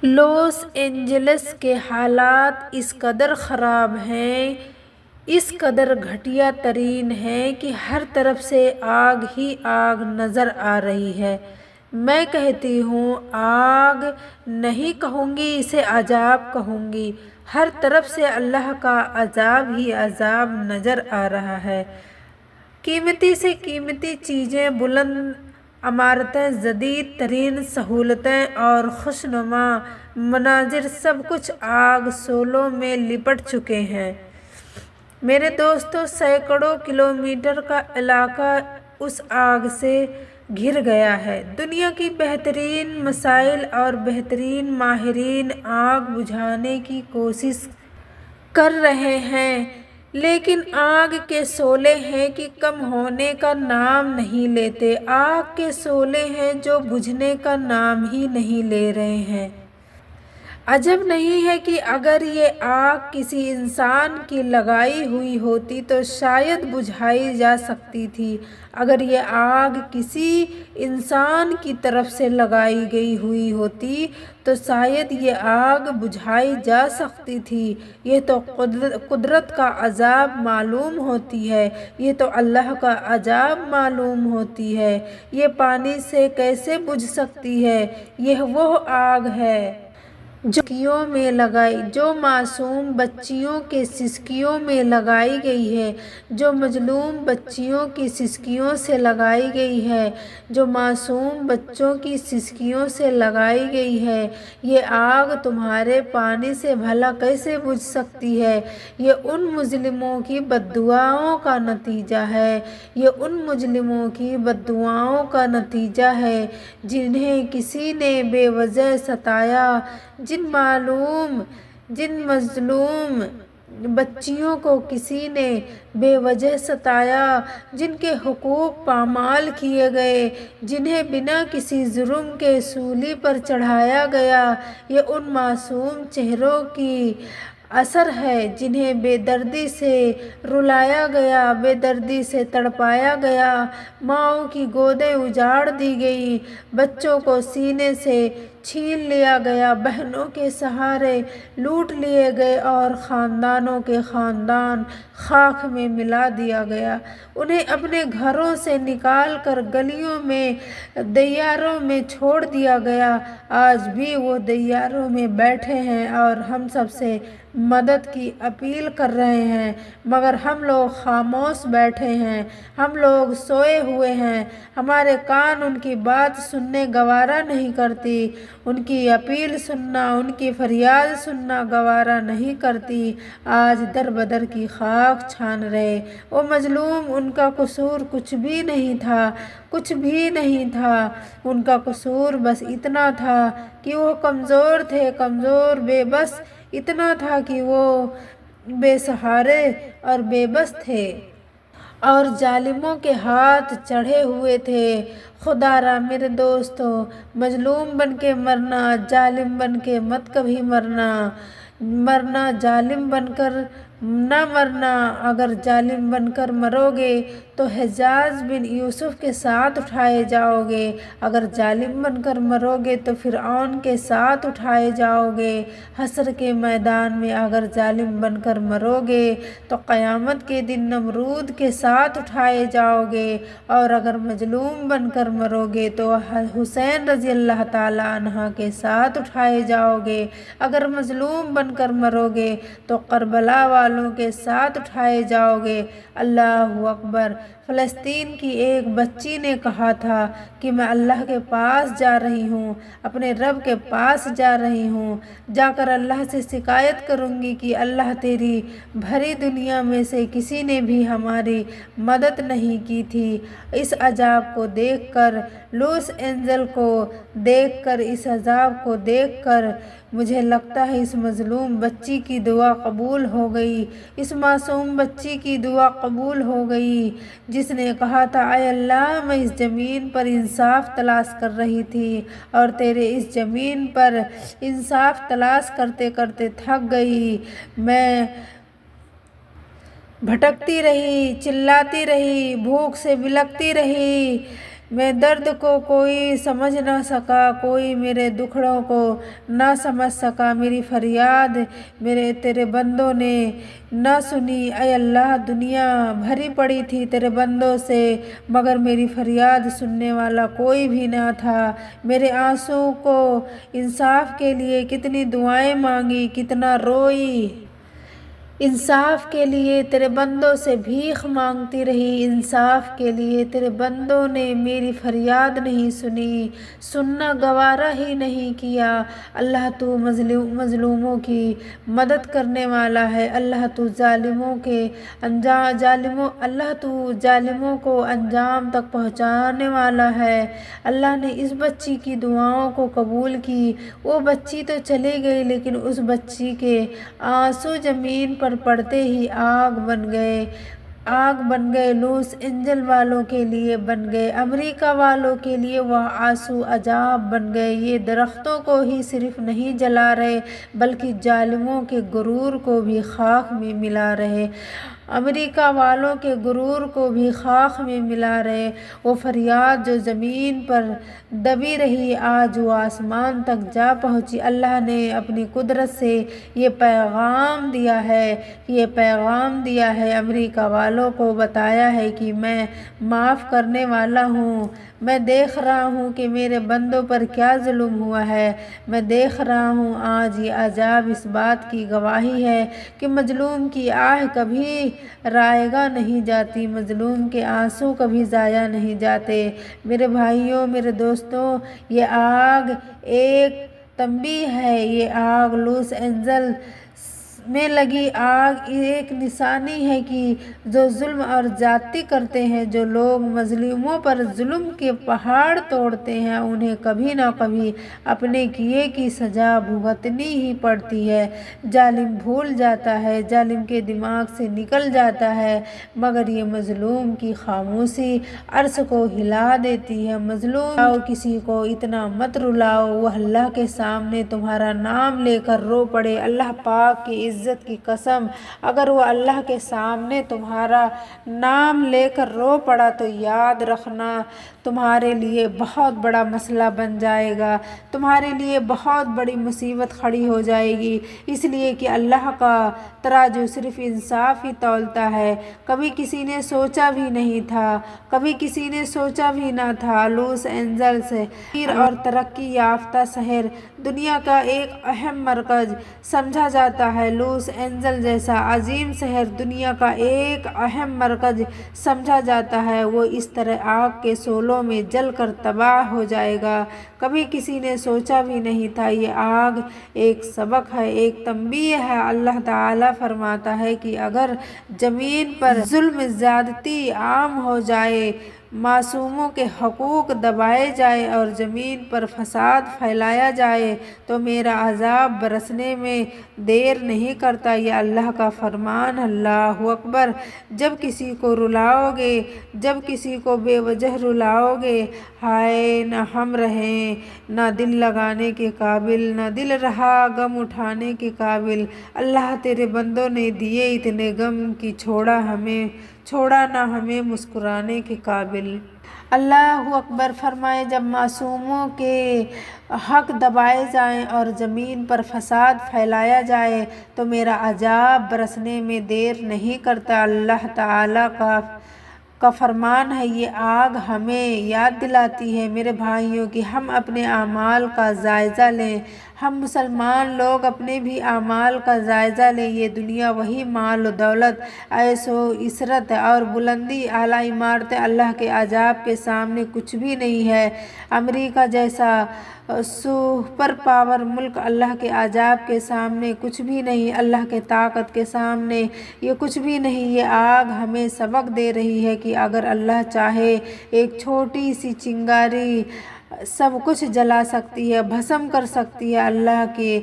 Los Angeles کے حالات اس قدر خراب ہیں، اس قدر گھٹیا ترین ہیں کہ ہر طرف سے آگ ہی آگ نظر آ رہی ہے۔ میں کہتی ہوں آگ نہیں کہوں گی، اسے عذاب کہوں گی۔ ہر طرف سے اللہ کا عذاب ہی عذاب نظر آ رہا ہے۔ قیمتی سے قیمتی چیزیں، بلند عمارتیں، جدید ترین سہولتیں اور خوشنما مناظر، سب کچھ آگ شعلوں میں لپٹ چکے ہیں۔ میرے دوستو، سینکڑوں کلومیٹر کا علاقہ اس آگ سے گھر گیا ہے۔ دنیا کی بہترین مسائل اور بہترین ماہرین آگ بجھانے کی کوشش کر رہے ہیں، لیکن آگ کے شعلے ہیں کہ کم ہونے کا نام نہیں لیتے۔ آگ کے شعلے ہیں جو بجھنے کا نام ہی نہیں لے رہے ہیں۔ عجب نہیں ہے کہ اگر یہ آگ کسی انسان کی لگائی ہوئی ہوتی تو شاید بجھائی جا سکتی تھی۔ اگر یہ آگ کسی انسان کی طرف سے لگائی گئی ہوئی ہوتی تو شاید یہ آگ بجھائی جا سکتی تھی۔ یہ تو قدرت کا عذاب معلوم ہوتی ہے، یہ تو اللہ کا عذاب معلوم ہوتی ہے۔ یہ پانی سے کیسے بجھ سکتی ہے؟ یہ وہ آگ ہے جو سسکیوں میں لگائی، جو معصوم بچیوں کے سسکیوں میں لگائی گئی ہے، جو مظلوم بچیوں کی سسکیوں سے لگائی گئی ہے، جو معصوم بچوں کی سسکیوں سے لگائی گئی ہے۔ یہ آگ تمہارے پانی سے بھلا کیسے بجھ سکتی ہے؟ یہ ان مجرموں کی بددعاؤں کا نتیجہ ہے، یہ ان مجرموں کی بددعاؤں کا نتیجہ ہے جنہیں کسی نے بے وجہ ستایا، جن مظلوم بچیوں کو کسی نے بے وجہ ستایا، جن کے حقوق پامال کیے گئے، جنہیں بنا کسی جرم کے سولی پر چڑھایا گیا۔ یہ ان معصوم چہروں کی اثر ہے جنہیں بے دردی سے رلایا گیا، بے دردی سے تڑپایا گیا، ماؤں کی گودیں اجاڑ دی گئیں، بچوں کو سینے سے چھین لیا گیا، بہنوں کے سہارے لوٹ لیے گئے اور خاندانوں کے خاندان خاک میں ملا دیا گیا۔ انہیں اپنے گھروں سے نکال کر گلیوں میں، دیاروں میں چھوڑ دیا گیا۔ آج بھی وہ دیاروں میں بیٹھے ہیں اور ہم سب سے مدد کی اپیل کر رہے ہیں، مگر ہم لوگ خاموش بیٹھے ہیں، ہم لوگ سوئے ہوئے ہیں۔ ہمارے کان ان کی بات سننے گوارا نہیں کرتی، ان کی اپیل سننا، ان کی فریاد سننا گوارا نہیں کرتی۔ آج در بدر کی خاک چھان رہے وہ مظلوم، ان کا قصور کچھ بھی نہیں تھا، کچھ بھی نہیں تھا۔ ان کا قصور بس اتنا تھا کہ وہ کمزور تھے، کمزور، بے بس، اتنا تھا کہ وہ بے سہارے اور بے بس تھے اور ظالموں کے ہاتھ چڑھے ہوئے تھے۔ خدا را میرے دوستو، مظلوم بن کے مرنا، ظالم بن کے مت کبھی مرنا، ظالم بن کر نہ مرنا۔ اگر ظالم بن کر مرو گے تو حجاج بن یوسف کے ساتھ اٹھائے جاؤ گے، اگر ظالم بن کر مرو گے تو فرعون کے ساتھ اٹھائے جاؤ گے۔ حشر کے میدان میں اگر ظالم بن کر مرو گے تو قیامت کے دن نمرود کے ساتھ اٹھائے جاؤ گے، اور اگر مظلوم بن کر مرو گے تو حسین رضی اللہ تعالیٰ عنہ کے ساتھ اٹھائے جاؤ گے، اگر مظلوم بن کر مرو گے تو کربلا والوں کے ساتھ اٹھائے جاؤ گے۔ اللہ اکبر۔ فلسطین کی ایک بچی نے کہا تھا کہ میں اللہ کے پاس جا رہی ہوں، اپنے رب کے پاس جا رہی ہوں، جا کر اللہ سے شکایت کروں گی کہ اللہ تیری بھری دنیا میں سے کسی نے بھی ہماری مدد نہیں کی تھی۔ اس عذاب کو دیکھ کر، لاس اینجلس کو دیکھ کر، اس عذاب کو دیکھ کر مجھے لگتا ہے اس مظلوم بچی کی دعا قبول ہو گئی، اس معصوم بچی کی دعا قبول ہو گئی جس نے کہا تھا اے اللہ میں اس زمین پر انصاف تلاش کر رہی تھی اور تیرے اس زمین پر انصاف تلاش کرتے کرتے تھک گئی، میں بھٹکتی رہی، چلاتی رہی، بھوک سے بلکتی رہی، میں درد کو کوئی سمجھ نہ سکا، کوئی میرے دکھڑوں کو نہ سمجھ سکا، میری فریاد میرے تیرے بندوں نے نہ سنی۔ اے اللہ دنیا بھری پڑی تھی تیرے بندوں سے، مگر میری فریاد سننے والا کوئی بھی نہ تھا۔ میرے آنسو کو انصاف کے لیے کتنی دعائیں مانگی، کتنا روئی، انصاف کے لیے تیرے بندوں سے بھیک مانگتی رہی، انصاف کے لیے تیرے بندوں نے میری فریاد نہیں سنی، سننا گوارا ہی نہیں کیا۔ اللہ تو مظلوموں کی مدد کرنے والا ہے، اللہ تو ظالموں کو انجام تک پہنچانے والا ہے۔ اللہ نے اس بچی کی دعاؤں کو قبول کی۔ وہ بچی تو چلی گئی، لیکن اس بچی کے آنسو زمین پر پڑتے ہی آگ بن گئے، لاس اینجلس والوں کے لیے بن گئے، امریکہ والوں کے لیے وہ آنسو عذاب بن گئے۔ یہ درختوں کو ہی صرف نہیں جلا رہے بلکہ ظالموں کے غرور کو بھی خاک میں ملا رہے، امریکہ والوں کے غرور کو بھی خاک میں ملا رہے۔ وہ فریاد جو زمین پر دبی رہی آج وہ آسمان تک جا پہنچی۔ اللہ نے اپنی قدرت سے یہ پیغام دیا ہے، امریکہ والوں کو بتایا ہے کہ میں معاف کرنے والا ہوں۔ میں دیکھ رہا ہوں کہ میرے بندوں پر کیا ظلم ہوا ہے، میں دیکھ رہا ہوں۔ آج یہ عذاب اس بات کی گواہی ہے کہ مظلوم کی آہ کبھی رائگاں نہیں جاتی، مظلوم کے آنسو کبھی ضائع نہیں جاتے۔ میرے بھائیوں، میرے دوستوں، یہ آگ ایک تنبیہ ہے، یہ آگ لاس اینجلس میں لگی آگ ایک نشانی ہے کہ جو ظلم اور زیادتی کرتے ہیں، جو لوگ مظلوموں پر ظلم کے پہاڑ توڑتے ہیں، انہیں کبھی نہ کبھی اپنے کیے کی سزا بھگتنی ہی پڑتی ہے۔ ظالم بھول جاتا ہے، ظالم کے دماغ سے نکل جاتا ہے، مگر یہ مظلوم کی خاموشی عرش کو ہلا دیتی ہے۔ مظلوم کسی کو اتنا مت رلاؤ، وہ اللہ کے سامنے تمہارا نام لے کر رو پڑے۔ اللہ پاک کی عزت کی قسم، اگر وہ اللہ کے سامنے تمہارا نام لے کر رو پڑا تو یاد رکھنا تمہارے لیے بہت بڑا مسئلہ بن جائے گا، تمہارے لیے بہت بڑی مصیبت کھڑی ہو جائے گی، اس لیے کہ اللہ کا ترازو صرف انصاف ہی تولتا ہے۔ کبھی کسی نے سوچا بھی نہیں تھا، کبھی کسی نے سوچا بھی نہ تھا لاس اینجلس اور ترقی یافتہ شہر دنیا کا ایک اہم مرکز سمجھا جاتا ہے، لاس اینجلس جیسا عظیم شہر دنیا کا ایک اہم مرکز سمجھا جاتا ہے، وہ اس طرح آگ کے شعلوں میں جل کر تباہ ہو جائے گا۔ کبھی کسی نے سوچا بھی نہیں تھا۔ یہ آگ ایک سبق ہے، ایک تنبیہ ہے۔ اللہ تعالیٰ فرماتا ہے کہ اگر زمین پر ظلم زیادتی عام ہو جائے، معصوموں کے حقوق دبائے جائیں اور زمین پر فساد پھیلایا جائے تو میرا عذاب برسنے میں دیر نہیں کرتا۔ یہ اللہ کا فرمان۔ اللہ اکبر۔ جب کسی کو رلاؤ گے، جب کسی کو بے وجہ رلاؤ گے، ہائے نہ ہم رہیں نہ دل لگانے کے قابل، نہ دل رہا غم اٹھانے کے قابل۔ اللہ تیرے بندوں نے دیے اتنے غم کہ چھوڑا نہ ہمیں مسکرانے کے قابل۔ اللہ اکبر۔ فرمائے جب معصوموں کے حق دبائے جائیں اور زمین پر فساد پھیلایا جائے تو میرا عذاب برسنے میں دیر نہیں کرتا۔ اللہ تعالیٰ کا فرمان ہے۔ یہ آگ ہمیں یاد دلاتی ہے میرے بھائیوں کہ ہم اپنے اعمال کا جائزہ لیں، ہم مسلمان لوگ اپنے بھی اعمال کا جائزہ لیں۔ یہ دنیا وہی مال و دولت، عیش و عشرت اور بلندی اعلیٰ عمارتیں اللہ کے عذاب کے سامنے کچھ بھی نہیں ہے۔ امریکہ جیسا سپر پاور ملک اللہ کے عذاب کے سامنے کچھ بھی نہیں، اللہ کے طاقت کے سامنے یہ کچھ بھی نہیں۔ یہ آگ ہمیں سبق دے رہی ہے کہ اگر اللہ چاہے ایک چھوٹی سی چنگاری سب کچھ جلا سکتی ہے، بھسم کر سکتی ہے۔ اللہ کی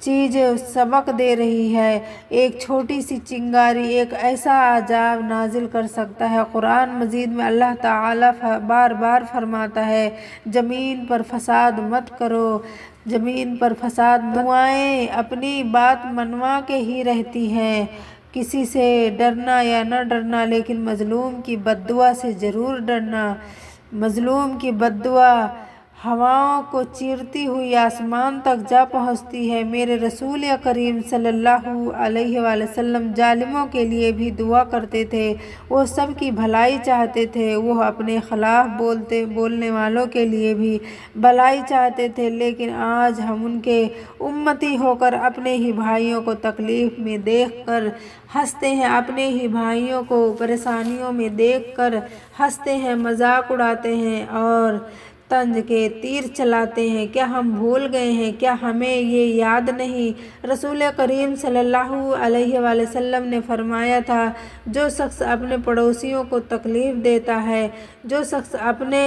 چیز سبق دے رہی ہے، ایک چھوٹی سی چنگاری ایک ایسا عذاب نازل کر سکتا ہے۔ قرآن مجید میں اللہ تعالیٰ بار بار فرماتا ہے زمین پر فساد مت کرو، زمین پر فساد دعائیں اپنی بات منوا کے ہی رہتی ہیں، کسی سے ڈرنا یا نہ ڈرنا لیکن مظلوم کی بد دعا سے ضرور ڈرنا۔ مظلوم کی بددعا ہواؤں کو چیرتی ہوئی آسمان تک جا پہنچتی ہے۔ میرے رسول کریم صلی اللہ علیہ وآلہ وسلم ظالموں کے لیے بھی دعا کرتے تھے، وہ سب کی بھلائی چاہتے تھے، وہ اپنے خلاف بولنے والوں کے لیے بھی بھلائی چاہتے تھے، لیکن آج ہم ان کے امتی ہو کر اپنے ہی بھائیوں کو تکلیف میں دیکھ کر ہنستے ہیں، اپنے ہی بھائیوں کو پریشانیوں میں دیکھ کر ہنستے ہیں، مذاق اڑاتے ہیں اور طنز کے تیر چلاتے ہیں۔ کیا ہم بھول گئے ہیں؟ کیا ہمیں یہ یاد نہیں؟ رسول کریم صلی اللہ علیہ وآلہ وسلم نے فرمایا تھا، جو شخص اپنے پڑوسیوں کو تکلیف دیتا ہے، جو شخص اپنے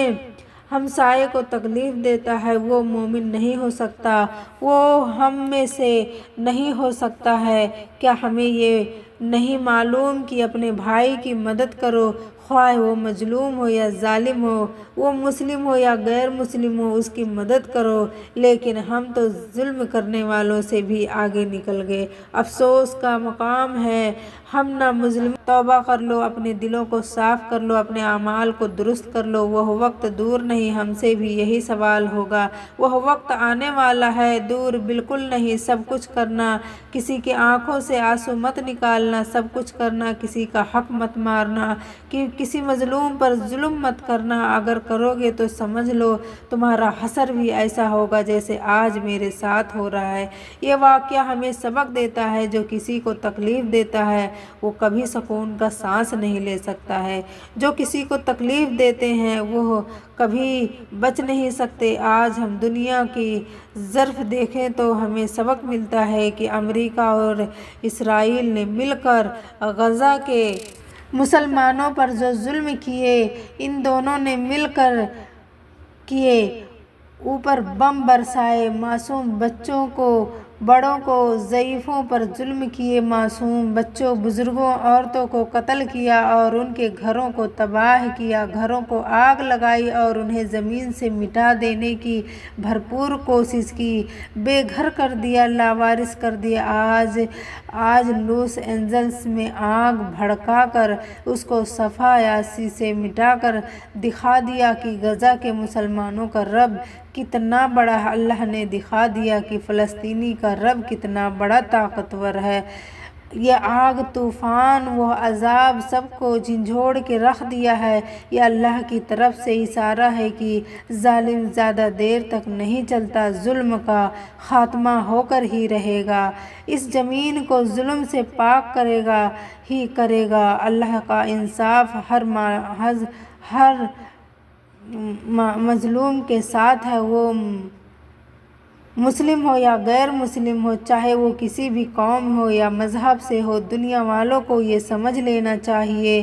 ہمسائے کو تکلیف دیتا ہے، وہ مومن نہیں ہو سکتا، وہ ہم میں سے نہیں ہو سکتا ہے۔ کیا ہمیں یہ نہیں معلوم کہ اپنے بھائی کی مدد کرو، خواہ وہ مظلوم ہو یا ظالم ہو، وہ مسلم ہو یا غیر مسلم ہو، اس کی مدد کرو، لیکن ہم تو ظلم کرنے والوں سے بھی آگے نکل گئے۔ افسوس کا مقام ہے، ہم نہ مظلم۔ توبہ کر لو، اپنے دلوں کو صاف کر لو، اپنے اعمال کو درست کر لو، وہ وقت دور نہیں ہم سے بھی یہی سوال ہوگا، وہ وقت آنے والا ہے، دور بالکل نہیں۔ سب کچھ کرنا، کسی کی آنکھوں سے آنسو مت نکالنا، سب کچھ کرنا، کسی کا حق مت مارنا، کسی مظلوم پر ظلم مت کرنا، اگر کرو گے تو سمجھ لو تمہارا حشر بھی ایسا ہوگا جیسے آج میرے ساتھ ہو رہا ہے۔ یہ واقعہ ہمیں سبق دیتا ہے، جو کسی کو تکلیف دیتا ہے وہ کبھی سکون کا سانس نہیں لے سکتا ہے، جو کسی کو تکلیف دیتے ہیں وہ کبھی بچ نہیں سکتے۔ آج ہم دنیا کی ظرف دیکھیں تو ہمیں سبق ملتا ہے کہ امریکہ اور اسرائیل نے مل کر غزہ کے مسلمانوں پر جو ظلم کیے، ان دونوں نے مل کر کیے، اوپر بم برسائے، معصوم بچوں کو، بڑوں کو، ضعیفوں پر ظلم کیے، معصوم بچوں، بزرگوں، عورتوں کو قتل کیا اور ان کے گھروں کو تباہ کیا، گھروں کو آگ لگائی اور انہیں زمین سے مٹا دینے کی بھرپور کوشش کی، بے گھر کر دیا، لاوارث کر دیا۔ آج لاس اینجلس میں آگ بھڑکا کر اس کو صفحہ سے مٹا کر دکھا دیا کہ غزہ کے مسلمانوں کا رب کتنا بڑا ہے۔ اللہ نے دکھا دیا کہ فلسطینی کا رب کتنا بڑا طاقتور ہے۔ یہ آگ، طوفان، وہ عذاب سب کو جھنجھوڑ کے رکھ دیا ہے۔ یہ اللہ کی طرف سے اشارہ ہے کہ ظالم زیادہ دیر تک نہیں چلتا، ظلم کا خاتمہ ہو کر ہی رہے گا، اس زمین کو ظلم سے پاک کرے گا ہی کرے گا۔ اللہ کا انصاف ہر مظلوم کے ساتھ ہے، وہ مسلم ہو یا غیر مسلم ہو، چاہے وہ کسی بھی قوم ہو یا مذہب سے ہو۔ دنیا والوں کو یہ سمجھ لینا چاہیے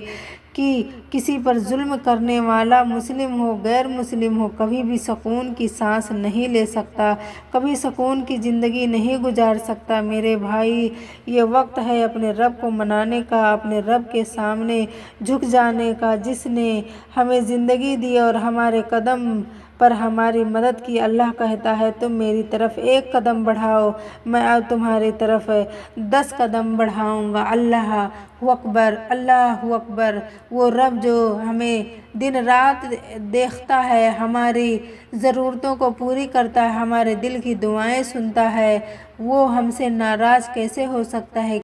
کہ کسی پر ظلم کرنے والا مسلم ہو غیر مسلم ہو کبھی بھی سکون کی سانس نہیں لے سکتا، کبھی سکون کی زندگی نہیں گزار سکتا۔ میرے بھائی، یہ وقت ہے اپنے رب کو منانے کا، اپنے رب کے سامنے جھک جانے کا، جس نے ہمیں زندگی دی اور ہمارے قدم پر ہماری مدد کی۔ اللہ کہتا ہے، تم میری طرف 1 قدم بڑھاؤ، میں اب تمہاری طرف 10 قدم بڑھاؤں گا۔ اللہ اکبر، اللہ اکبر۔ وہ رب جو ہمیں دن رات دیکھتا ہے، ہماری ضرورتوں کو پوری کرتا ہے، ہمارے دل کی دعائیں سنتا ہے، وہ ہم سے ناراض کیسے ہو سکتا ہے؟